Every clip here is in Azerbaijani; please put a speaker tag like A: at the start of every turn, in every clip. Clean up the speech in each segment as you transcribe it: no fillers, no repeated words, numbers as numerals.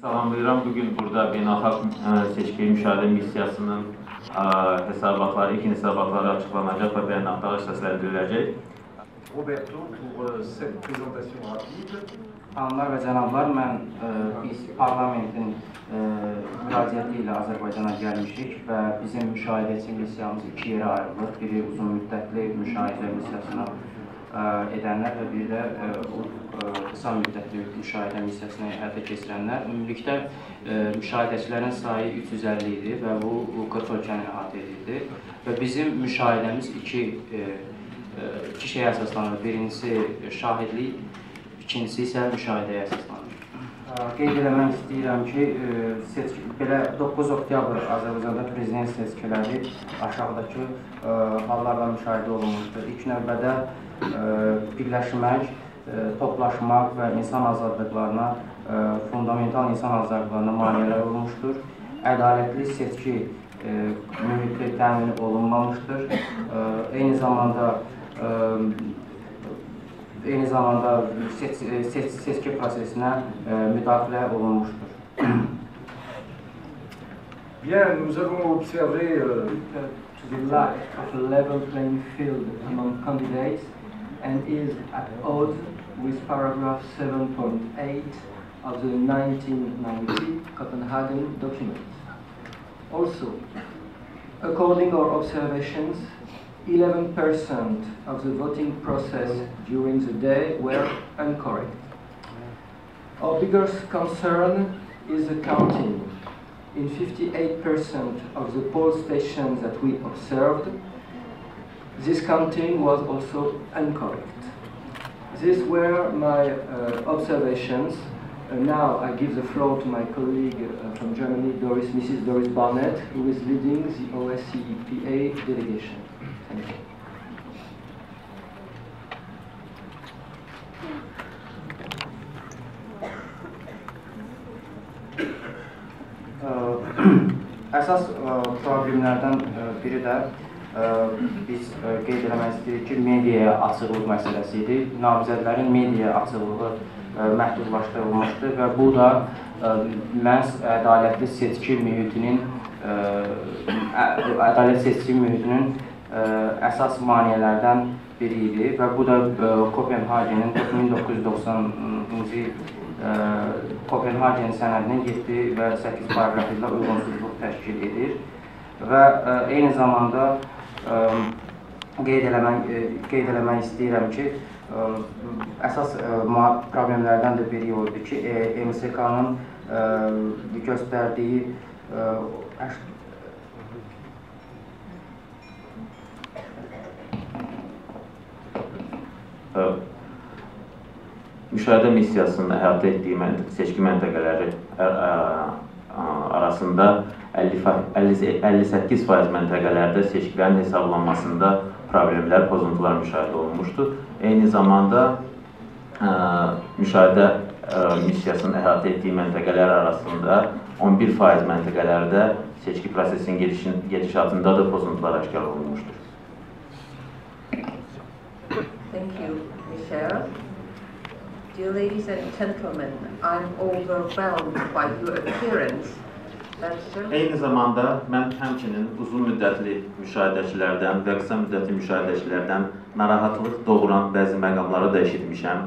A: Salamlayıram. Bugün burada beynəlxalq seçki müşahidə missiyasının hesabatları, ilkin hesabatları açıqlanacaq və bəyanatları səsləndiriləcək.
B: Roberto, pour cette présentation rapide.
C: Xanımlar və cənablar, biz parlamentin müraciəti ilə Azərbaycana gəlmişik və bizim müşahidəçi missiyamız iki yerə ayrılır. Biri uzun müddətli müşahidə missiyasına edənlər və bir də qısa müddətli müşahidə missiyasına həyata keçirənlər. Ümumilikdə müşahidəçilərin sayı 350 idi və bu 40 ölkəni əhatə edirdi. Və bizim müşahidəmiz iki şeyə əsaslanır. Birincisi şahidlik, ikincisi isə müşahidəyə əsaslanır. Qeyd eləmək istəyirəm ki, belə 9 oktyabr Azərbaycanda prezident seçkiləri aşağıdakı hallarla müşahidə olunmuşdur. İlk növbədə birləşmək, toplaşmaq və insan azadlıqlarına, fundamental insan azadlıqlarına maneələr olmuşdur. Ədalətli seçki mühiti təmin olunmamışdır. Eyni zamanda seçki prosesinə müdaxilə olunmuşdur.
B: Bien, nous avons observé
D: the lack of a level playing field among candidates and is at odds with paragraph 7.8 of the 1990 Copenhagen document. Also, according to our observations, 11% of the voting process during the day were incorrect. Our biggest concern is the counting. In 58% of the poll stations that we observed, this counting was also incorrect. These were my observations. Now I give the floor to my colleague from Germany, Mrs. Doris Barnett, who is leading the OSCE EPA delegation. Thank you.
C: Əsas problemlərdən biri də biz qeyd eləmək istəyirik ki, mediaya açıqlıq məsələsi idi. Namizədlərin mediaya açıqlığı məhdudlaşdırılmışdı və bu da məhz ədalətli seçki mühitinin əsas maneələrdən biri idi və bu da Kopenhagenin 1990-cı Kopenhagen sənədinin 7 və 8 paragrafı ilə uyğunsuzluq təşkil edir və eyni zamanda qeyd eləmək istəyirəm ki, əsas problemlərdən də biri oldu ki, MSK-nın göstərdiyi
A: Müşahidə missiyasının əhatə etdiyi seçki məntəqələri arasında 58% məntəqələrdə seçkilərin hesablanmasında problemlər, pozuntular müşahidə olunmuşdur. Eyni zamanda müşahidə missiyasının əhatə etdiyi məntəqələr arasında 11% məntəqələrdə seçki prosesinin gedişatında da pozuntular aşkar olunmuşdur.
E: Thank you, Michelle. Dear ladies and gentlemen, I'm overwhelmed by your appearance.
A: Eyni zamanda mən həmçinin uzun müddətli müşahidəçilərdən və qısa müddətli müşahidəçilərdən narahatlıq doğuran bəzi məqamları da eşitmişəm.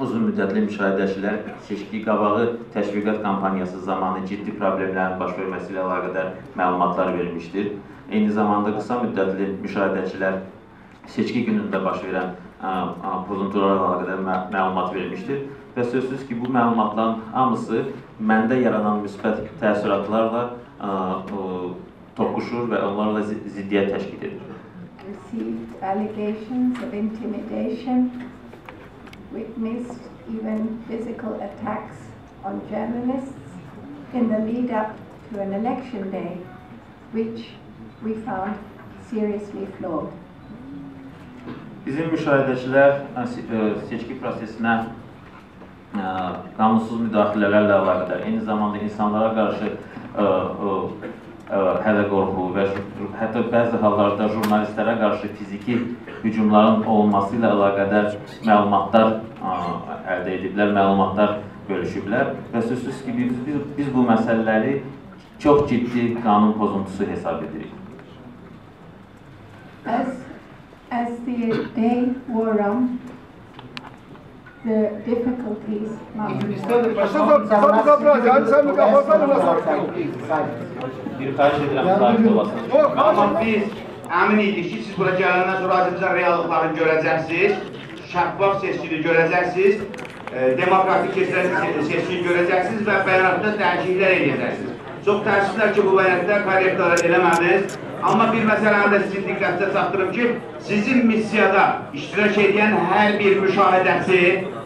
A: Uzun müddətli müşahidəçilər seçki qabağı təşviqat kampaniyası zamanı ciddi problemlərin baş verməsi ilə əlaqədar məlumatlar vermişdir. Eyni zamanda qısa müddətli müşahidəçilər seçki günündə baş verən pozuntularla əlaqədar məlumat vermişdir və sözsüz ki, bu məlumatların hamısı məndə yaranan müsbət təəssüratlarla toqquşur və onlarla ziddiyyət təşkil edir.
F: Received allegations of intimidation, witnessed even physical attacks on journalists in the lead-up to an election day, which we found seriously flawed.
A: Bizim müşahidəçilər seçki prosesinə qanunsuz müdaxilələrlə əlaqədar, eyni zamanda insanlara qarşı hələ qorxu və hətta bəzi hallarda jurnalistlərə qarşı fiziki hücumların olunması ilə əlaqədar məlumatlar əldə ediblər, məlumatlar bölüşüblər və sözsüz ki, biz bu məsələləri çox ciddi qanun pozuntusu hesab edirik.
F: As the day wore on, the difficulties mounted.
A: Bir xahiş edirəm, sahib olasınız.
G: Amma biz əmin idik ki, siz bura gələndən sonra Azərbaycan reallıqlarını görəcəksiniz, şəffaf seçkini görəcəksiniz, demokratik keçirən seçkini görəcəksiniz və bəyanatda dəyişikliklər edəcəksiniz. Çox təəssüflər ki, bu bəyanatda korrektorlar eləməminiz. Amma bir məsələni də sizin diqqətinizə çatdırım ki, sizin missiyada iştirak edən hər bir müşahidəçi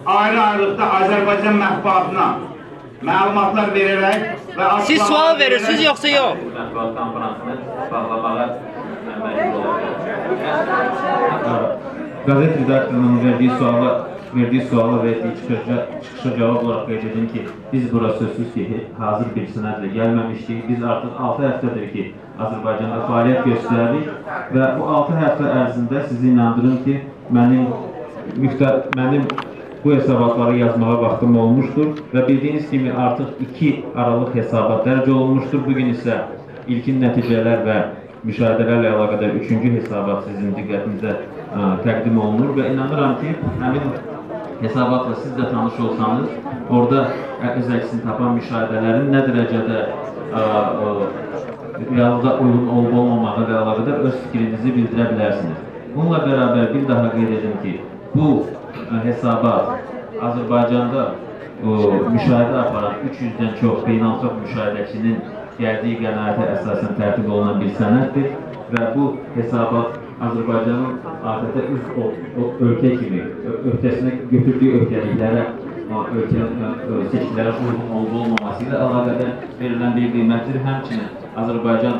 G: ayrı-ayrılıqda Azərbaycan mətbuatına məlumatlar verərək və...
H: Siz sual verirsiniz, yoxsa yox?
A: Mətbuat konferansını bağlamağa məcbur olacaq.
I: Qazet redaktorunun verdiyi suala verdiyi çıxışa cavab olaraq qeyd edim ki, biz bura sözsüz ki, hazır bir sənədlə gəlməmişdik. Biz artıq 6 həftədir ki, Azərbaycanda fəaliyyət göstəririk və bu 6 həftə ərzində sizi inandırım ki, mənim bu hesabatları yazmağa vaxtım olmuşdur və bildiyiniz kimi artıq 2 aralıq hesabat dərc olunmuşdur. Bugün isə ilkin nəticələr və müşahidələrlə əlaqədar 3-cü hesabat sizin diqqətinizə təqdim olunur və inanıram ki, həmin hesabatla siz də tanış olsanız, orada öz əksini tapan müşahidələrin nə dərəcədə reallığa uyğun olub-olmamağı ilə əlaqədar öz fikrinizi bildirə bilərsiniz. Bununla bərabər bir daha qeyd edim ki, bu hesabat Azərbaycanda müşahidə aparan 300-dən çox beynəlxalq müşahidəçinin gəldiyi qənaətə əsasən tərtib olunan bir sənəddir və bu hesabat Azərbaycanın adətə ölkə kimi öhdəsinə götürdüyü öhdəliklərə, seçkilərə uyğun olub-olmaması ilə əlaqədar verilən bir qiymətdir. Həmçinin Azərbaycan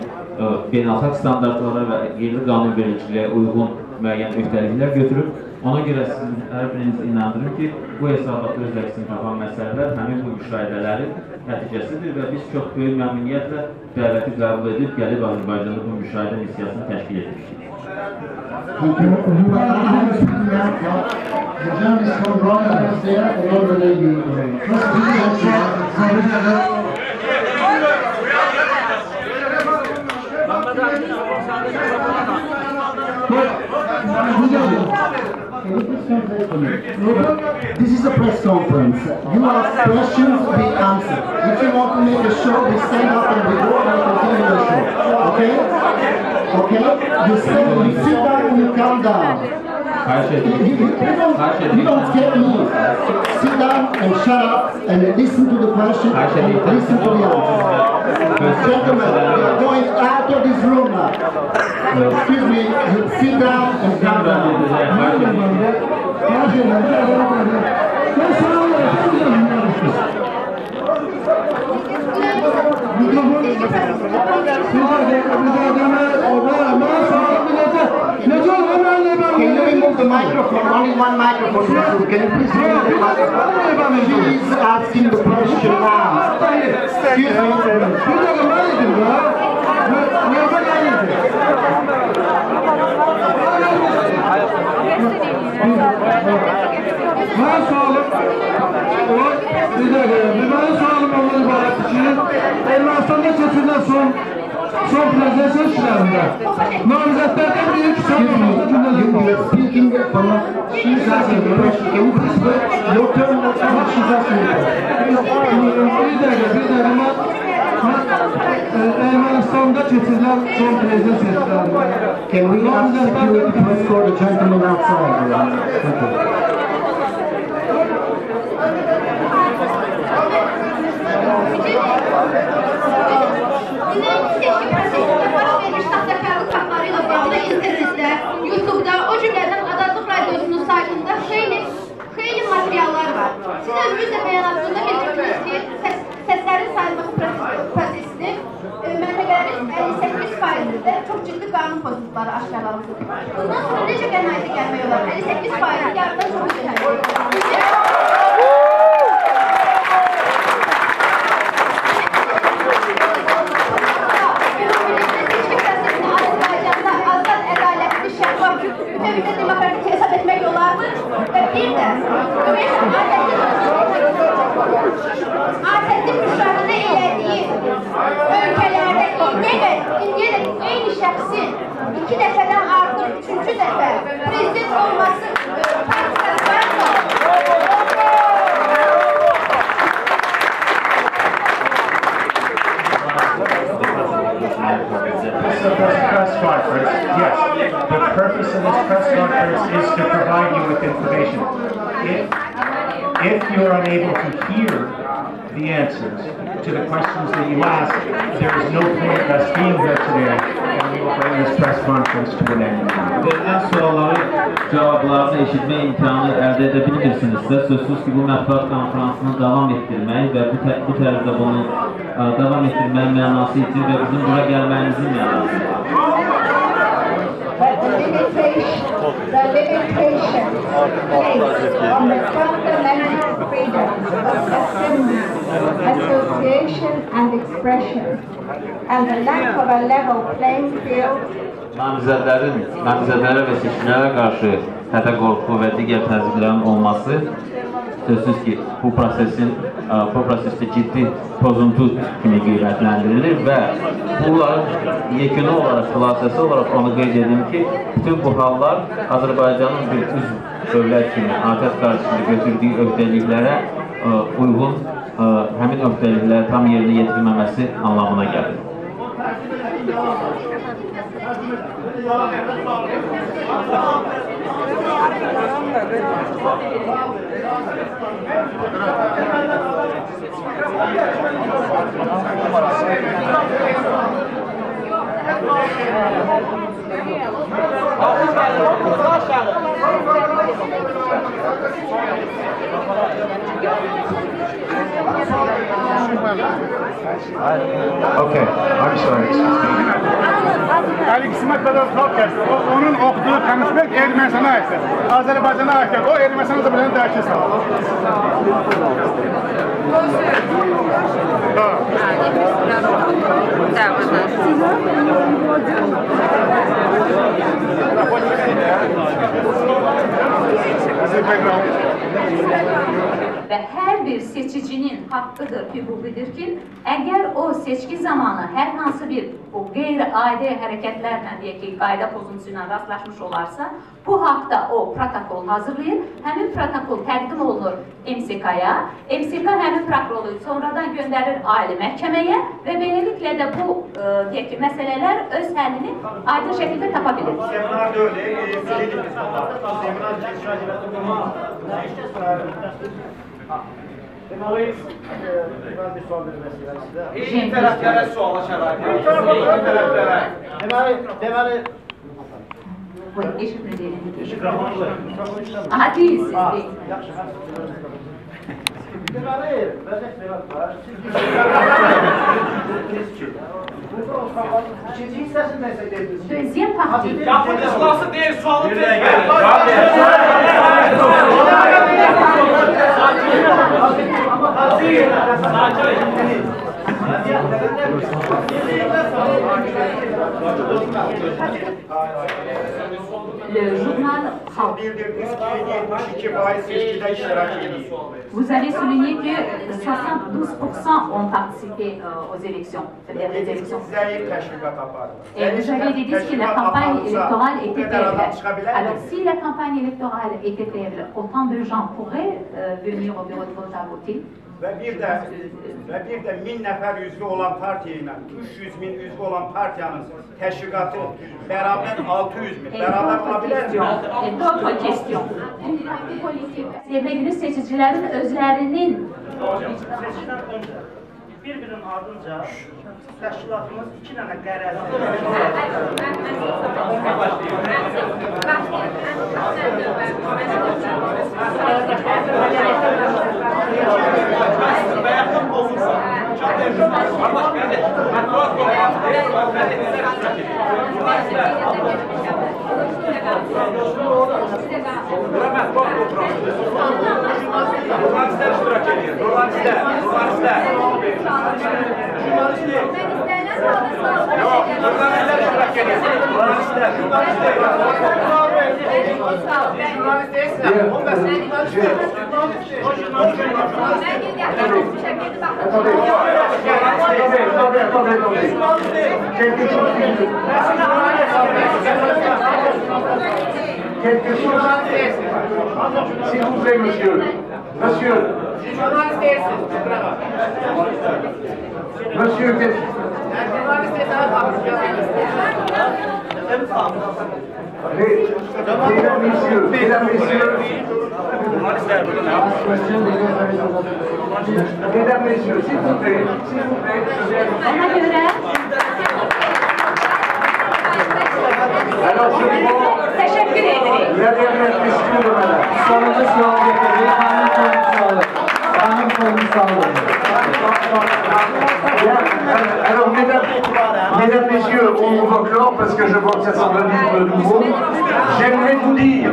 I: beynəlxalq standartlara və qeyri-qanunvericiliyə uyğun müəyyən öhdəliklər götürüb. Ona görə sizin hər birinizi inandırım ki, bu hesabat öz əksini tapan məsələlər həmin bu müşahidələrin nəticəsidir və biz çox böyük məmnuniyyətlə dəvəti qəbul edib gəlib Azərbaycanda bu müşahidə missiyasını təşkil etmişdik.
J: This is a press conference. You ask questions, we answer. If you want to make a show, we stand up and we go and continue the show. Okay? Okay? You sit down and you calm down. You don't scare me. Sit down and shut up and listen to the question and listen to the answer. Gentlemen, we are going out of this room now. Excuse me, you sit down and calm down. Can you remove the microphone? Only one microphone. Can you please remove the microphone? She is asking the question now. Excuse
K: son prezident seçkilerinde namizədlərdən biri
J: You're speaking from she's asking the question. Can you please wait? Your turn will come. She's asking the question.
K: Ermənistan'da keçirilən son prezident seçkilerinde.
J: Can we ask security to escort the gentleman outside? Thank you.
L: YouTube'da, o cümleden Azadlık Radyosu'nun saytında xeyli materiallar var. Siz özünüz de beyanatında bildirdiniz ki seslerin sayılması prosesini məntəqələrin 58%'de çok ciddi qanun pozuntuları aşkarlanmışdır. Bundan sonra necə qənaətə gəlmək olar? 58% yarıdan çox ciddi. Ülkemizde demokratik hesap etmek yollar mı? Ve bir de
M: of this press conference, yes, the purpose of this press conference is to provide you with information. If you're unable to hear the answers to the questions that you ask, there is no point in us being here today, and we will bring this press conference to an end.
I: Verilen soruların cevaplarını eşitme imkanı elde edebilirsinizsə, sözsüz ki, bu mətbuat konferansını davam etdirmək və bu tərzdə bunu davam etdirmək mənası için və bizim bura gəlməyimizin mənası.
F: The limitation placed on the fundamental freedoms of assembly, association and expression, and the lack of a level playing field.
I: Namizədlərə və seçkilərə qarşı hədə qorxu və digər təzyiqlərin olması sözsüz ki, bu prosesdə ciddi pozuntu kimi qiymətləndirilir və bunların yekunu olaraq, xülasəsi olaraq onu qeyd edim ki, bütün bu hallar Azərbaycanın bir üz dövlət kimi atəş qarşısında götürdüyü öhdəliklərə uyğun həmin öhdəlikləri tam yerinə yetirilməməsi anlamına gəlir.
M: Okay, I'm sorry, excuse me.
K: Ali Qismət Bədəv Xalq onun oxuduğu konspekt Ermənistana aiddir. Azərbaycana aiddir. O Ermənistan Azərbaycanı dəyişir sağlar.
N: Və hər bir seçicinin haqqıdır, hüquqidir ki, əgər o seçki zamanı hər hansı bir qeyri-adi hərəkətlərlə, deyək ki, qayda pozuntusuyla rastlaşmış olarsa, bu haqda o protokol hazırlayır, həmin protokol təqdim olunur MSK-ya, MSK həmin protokolu sonradan göndərir ali məhkəməyə və beləliklə də bu deyək ki, məsələlər öz həllini aydın şəkildə tapa bilir.
O: Deməli, mən bir sual vermək istəyirəm sizə. Eyni tərəflərə suala şərait. Deməli...
N: Buyurun, eşitmə deyilin. Aha, deyilsiz, deyil.
O: Deməli, vəzək belə var. İkinci hissəsini dəstəklədiniz.
N: Deuxième partie.
O: Yapıcısı deyil, sualı deyil.
N: Le journal Vous avez souligné que 72% ont participé aux élections, c'est-à-dire les élections. Et vous avez dit que la campagne électorale était faible. Alors si la campagne électorale était faible, autant de gens pourraient venir au bureau de vote à voter.
G: Və bir də 1000 nəfər üzvü olan partiya ilə 300 min üzvü olan partiyanın təşkilatı bərabər 600 min. Bərabər ola bilərmi?
N: D'autres questions. Sevgili seçicilərin özlərinin
O: Seçkidən öncə bir-birinin ardınca təşkilatımız 2 dənə qərəz.
K: S'il vous plaît, monsieur. Monsieur. Monsieur,
B: Mesdames, messieurs, s'il vous plaît, Alors, je prends la dernière question de madame. Alors, mesdames, messieurs, on va clore parce que je vois que ça semble de nouveau. J'aimerais vous dire.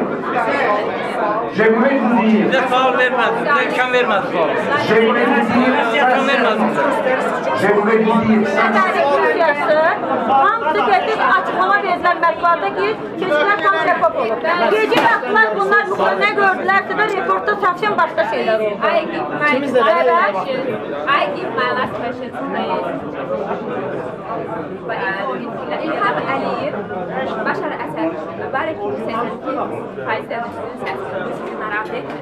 P: Hamısı gedib açıqlama verilən mətbuata ki, keçilər tam report olub. Gecə vaxtlar bunlar nə gördülərsə də reportda совсем başqa şeylər oldu.
Q: I give my last question to İlham Əliyev, Başar Əsəd, Barək Hüseynin ki, faizlərin üstünün səsini narahat etmir.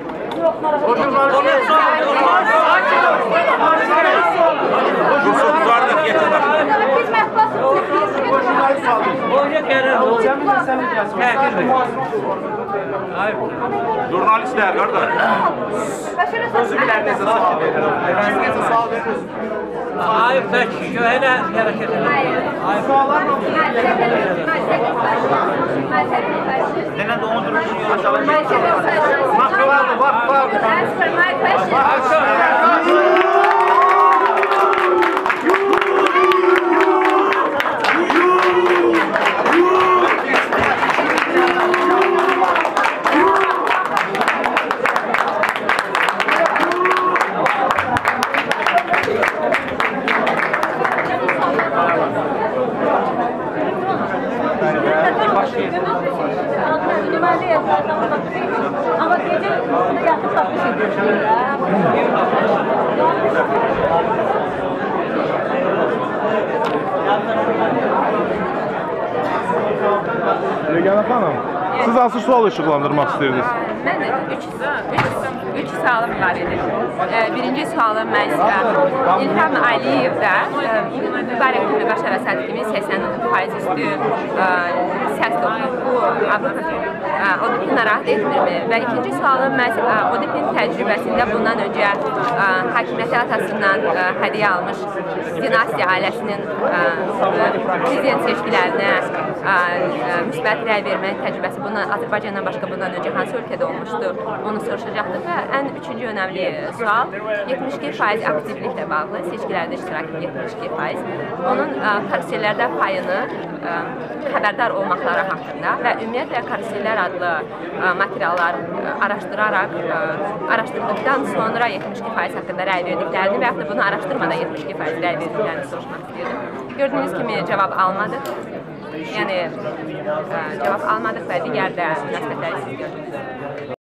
R: Jurnalistler orada. Sözü bilərinizə sual verir. Kimsə sual verir.
H: Hayır, peki, şöyle hareket edelim.
R: Suallar mı? Neden de onu duruşun yola çalın? Vakti vardı, vakti vardı.
P: Ama gece yatıp tapmış
K: Legana Hanım, siz hansı sual işıqlandırmaq istəyirsiniz?
Q: Mən üç sualım var idi. Birinci sualım mən İlham Əliyev də Mübarək Başar Əsəd kimi 80% üstü səs toplayıb bu ODP-ni narahat etmirmi? Və ikinci sualım mən ODP-nin təcrübəsində bundan öncə hakimiyyəti atasından hədiyyə almış dinasiya ailəsinin prezident seçkilərinə müsbət rəy vermək təcrübəsi bundan Azərbaycandan başqa bundan öncə hansı ölkədə olmuşdur, onu soruşacaqdır və ən üçüncü önəmli sual 72% aktivliklə bağlı, seçkilərdə iştirak 72%. Onun karusellərdə payını xəbərdar olmaqları haqqında və ümumiyyətlə karusellər adlı materiallar araşdırdıqdan sonra 72% haqqında rəy verdiklərini və yaxud da bunu araşdırmadan 72% rəy verdiklərini soruşmaq istəyirdim. Gördüyünüz kimi cavab almadıq. Yəni, cavab almadıq və digər də münasibətləri siz gördünüz.